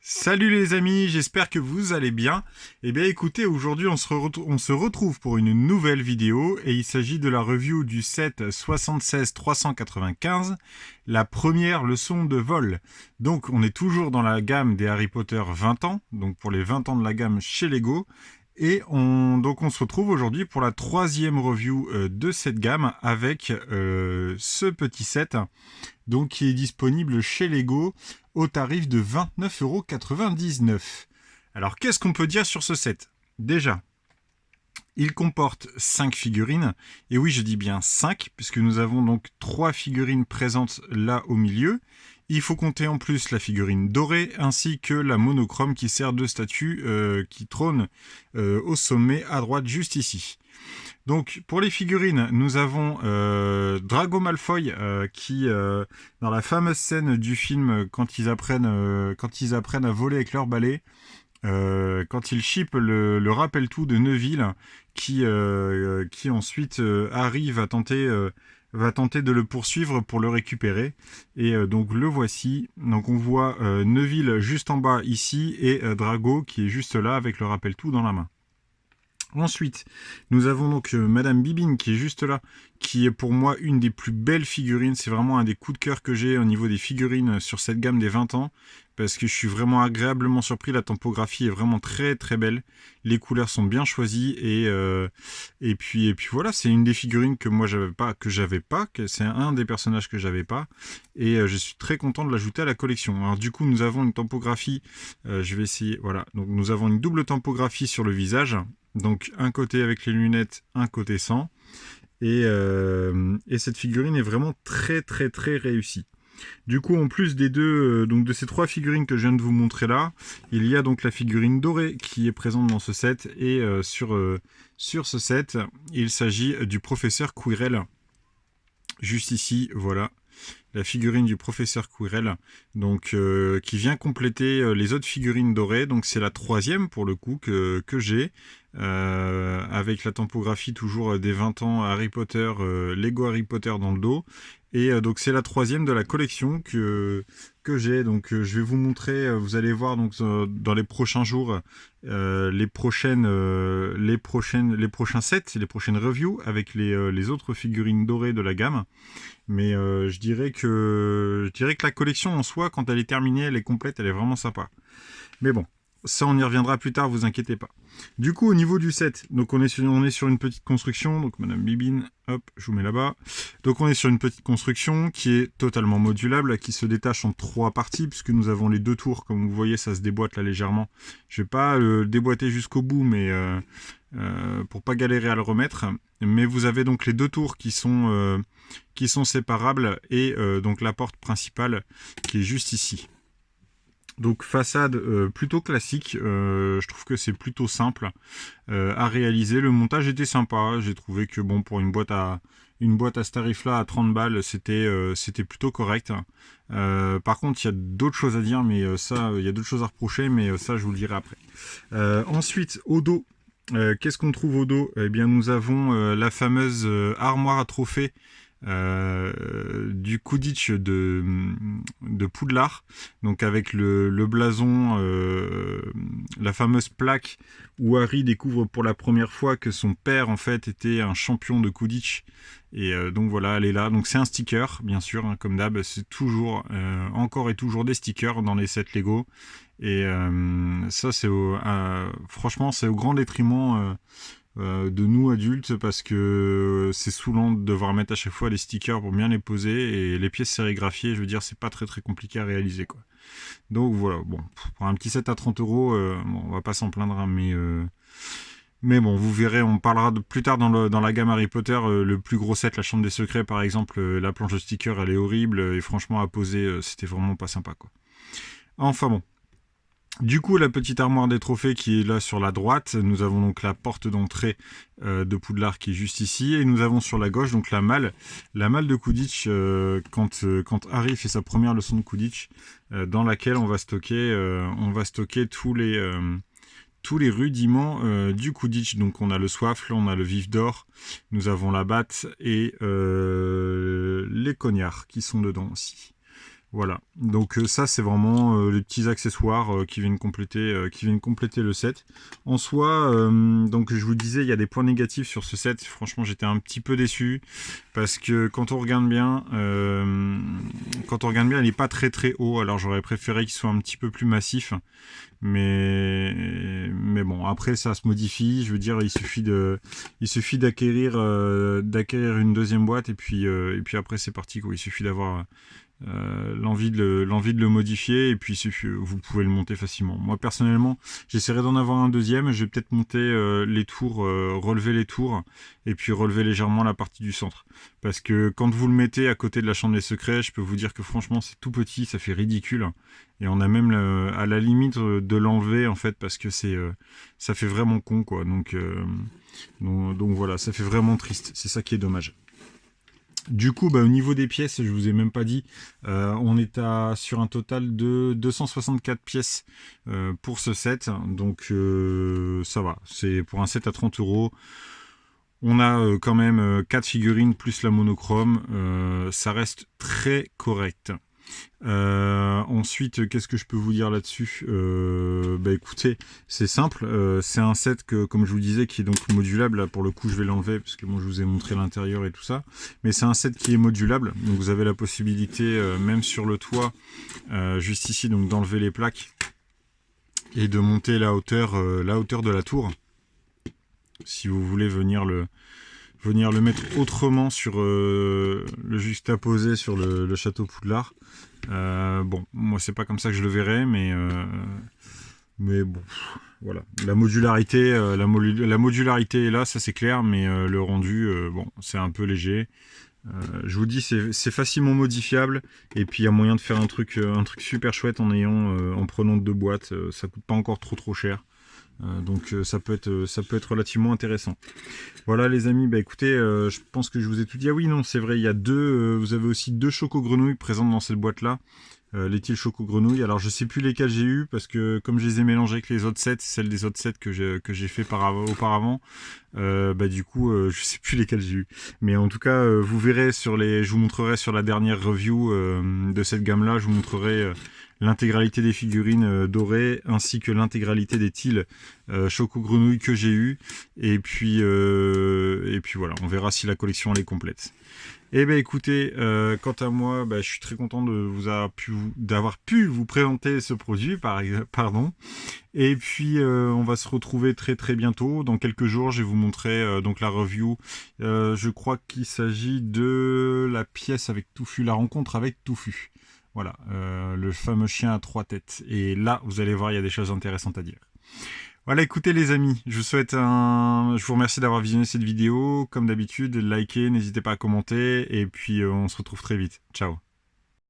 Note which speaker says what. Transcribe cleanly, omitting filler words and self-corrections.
Speaker 1: Salut les amis, j'espère que vous allez bien. Eh bien écoutez, aujourd'hui on se retrouve pour une nouvelle vidéo et il s'agit de la review du set 76395, la première leçon de vol. Donc on est toujours dans la gamme des Harry Potter 20 ans, donc pour les 20 ans de la gamme chez Lego. Et on se retrouve aujourd'hui pour la troisième review de cette gamme avec ce petit set donc qui est disponible chez Lego au tarif de 29,99 €. Alors qu'est-ce qu'on peut dire sur ce set? Déjà, il comporte 5 figurines, et oui je dis bien 5, puisque nous avons donc 3 figurines présentes là au milieu. Il faut compter en plus la figurine dorée, ainsi que la monochrome qui sert de statue qui trône au sommet à droite juste ici. Donc pour les figurines, nous avons Drago Malfoy qui, dans la fameuse scène du film quand ils apprennent à voler avec leur balai, quand ils chippent le rappel-tout de Neville, qui ensuite arrive à tenter de le poursuivre pour le récupérer. Et donc le voici. Donc on voit Neville juste en bas ici et Drago qui est juste là avec le rappel-tout dans la main. Ensuite, nous avons donc Madame Bibine qui est juste là, qui est pour moi une des plus belles figurines. C'est vraiment un des coups de cœur que j'ai au niveau des figurines sur cette gamme des 20 ans, parce que je suis vraiment agréablement surpris. La typographie est vraiment très très belle. Les couleurs sont bien choisies et puis voilà, c'est une des figurines que moi j'avais pas, que c'est un des personnages que j'avais pas, et je suis très content de l'ajouter à la collection. Alors du coup, nous avons une typographie. Je vais essayer. Voilà, donc nous avons une double typographie sur le visage. Donc un côté avec les lunettes, un côté sans. Et cette figurine est vraiment très très très réussie. Du coup, en plus des deux, donc de ces trois figurines que je viens de vous montrer là, il y a donc la figurine dorée qui est présente dans ce set. Et sur ce set, il s'agit du professeur Quirrell. Juste ici, voilà. La figurine du professeur Quirrell, donc qui vient compléter les autres figurines dorées. Donc c'est la troisième pour le coup que j'ai, avec la typographie toujours des 20 ans Harry Potter, Lego Harry Potter dans le dos. Et donc c'est la troisième de la collection que j'ai. Donc je vais vous montrer, vous allez voir donc dans les prochains jours les prochains sets, les prochaines reviews avec les autres figurines dorées de la gamme. Mais je dirais que la collection en soi, quand elle est terminée, elle est complète, elle est vraiment sympa. Mais bon, ça on y reviendra plus tard, vous inquiétez pas. Du coup, au niveau du set, donc on est sur une petite construction. Donc Madame Bibine, hop, je vous mets là-bas. Donc on est sur une petite construction qui est totalement modulable, qui se détache en 3 parties, puisque nous avons les 2 tours. Comme vous voyez, ça se déboîte là légèrement. Je vais pas le déboîter jusqu'au bout, mais pour pas galérer à le remettre. Mais vous avez donc les 2 tours qui sont séparables, et donc la porte principale qui est juste ici. Donc façade plutôt classique, je trouve que c'est plutôt simple à réaliser. Le montage était sympa, j'ai trouvé que bon, pour une boîte à ce tarif-là à 30 balles, c'était plutôt correct. Par contre, il y a d'autres choses à dire, mais il y a d'autres choses à reprocher, mais ça je vous le dirai après. Ensuite, au dos, qu'est-ce qu'on trouve au dos? Eh bien, nous avons la fameuse armoire à trophées du Quidditch de Poudlard, donc avec le blason, la fameuse plaque où Harry découvre pour la première fois que son père en fait était un champion de Quidditch. Et donc voilà, elle est là. Donc c'est un sticker, bien sûr, hein, comme d'hab, c'est toujours encore et toujours des stickers dans les sets Lego. Et ça c'est franchement c'est au grand détriment de nous adultes, parce que c'est saoulant de devoir mettre à chaque fois les stickers pour bien les poser, et les pièces sérigraphiées, je veux dire, c'est pas très très compliqué à réaliser quoi. Donc voilà, bon, pour un petit set à 30 €, bon, on va pas s'en plaindre, hein, mais bon, vous verrez, on parlera plus tard dans la gamme Harry Potter, le plus gros set, la chambre des secrets par exemple, la planche de stickers elle est horrible, et franchement à poser c'était vraiment pas sympa quoi. Enfin bon. Du coup, la petite armoire des trophées qui est là sur la droite, nous avons donc la porte d'entrée de Poudlard qui est juste ici, et nous avons sur la gauche donc la malle de Quidditch, quand Harry fait sa première leçon de Quidditch, dans laquelle on va stocker tous les rudiments du Quidditch. Donc on a le soifle, on a le vif d'or, nous avons la batte et les cognards qui sont dedans aussi. Voilà, donc ça c'est vraiment les petits accessoires qui viennent compléter le set. En soi, donc je vous disais, il y a des points négatifs sur ce set. Franchement, j'étais un petit peu déçu parce que quand on regarde bien, il n'est pas très très haut. Alors j'aurais préféré qu'il soit un petit peu plus massif, mais bon, après ça se modifie. Je veux dire, il suffit d'acquérir une deuxième boîte et puis après c'est parti quoi. Il suffit d'avoir l'envie de le modifier et puis vous pouvez le monter facilement. Moi personnellement j'essaierai d'en avoir un deuxième, je vais peut-être monter les tours, relever les tours et puis relever légèrement la partie du centre, parce que quand vous le mettez à côté de la chambre des secrets, je peux vous dire que franchement c'est tout petit, ça fait ridicule et on a même à la limite de l'enlever en fait, parce que ça fait vraiment con quoi, donc voilà, ça fait vraiment triste, c'est ça qui est dommage. Du coup, au niveau des pièces, je vous ai même pas dit, on est sur un total de 264 pièces pour ce set, donc ça va, c'est pour un set à 30 €. On a quand même 4 figurines plus la monochrome, ça reste très correct. Ensuite, qu'est-ce que je peux vous dire là-dessus? Écoutez, c'est simple, c'est un set que, comme je vous disais, qui est donc modulable. Là, pour le coup, je vais l'enlever parce que moi, je vous ai montré l'intérieur et tout ça. Mais c'est un set qui est modulable, donc vous avez la possibilité, même sur le toit, juste ici, donc d'enlever les plaques et de monter la hauteur de la tour. Si vous voulez venir le mettre autrement sur le juxtaposer sur le château Poudlard. Bon, moi c'est pas comme ça que je le verrai, mais bon, voilà. La modularité est là, ça c'est clair, mais le rendu, bon, c'est un peu léger. Je vous dis, c'est facilement modifiable, et puis il y a moyen de faire un truc super chouette en prenant 2 boîtes. Ça coûte pas encore trop cher. Donc ça peut être relativement intéressant. Voilà les amis, écoutez, je pense que je vous ai tout dit. Ah oui, non, c'est vrai, il y a vous avez aussi 2 choco-grenouilles présentes dans cette boîte là, les tiles choco-grenouilles. Alors je sais plus lesquelles j'ai eu, parce que comme je les ai mélangées avec les autres sets, celles des autres sets que j'ai fait auparavant, du coup je sais plus lesquelles j'ai eu. Mais en tout cas, vous verrez je vous montrerai sur la dernière review de cette gamme là, je vous montrerai l'intégralité des figurines dorées, ainsi que l'intégralité des tiles choco grenouille que j'ai eu, et puis voilà, on verra si la collection elle est complète. Et écoutez, quant à moi, je suis très content d'avoir pu vous présenter ce produit, pardon. Et puis on va se retrouver très très bientôt. Dans quelques jours, je vais vous montrer donc la review. Je crois qu'il s'agit de la pièce avec Touffu, la rencontre avec Touffu. Voilà, le fameux chien à 3 têtes. Et là, vous allez voir, il y a des choses intéressantes à dire. Voilà, écoutez les amis, je vous remercie d'avoir visionné cette vidéo. Comme d'habitude, likez, n'hésitez pas à commenter. Et puis, on se retrouve très vite. Ciao.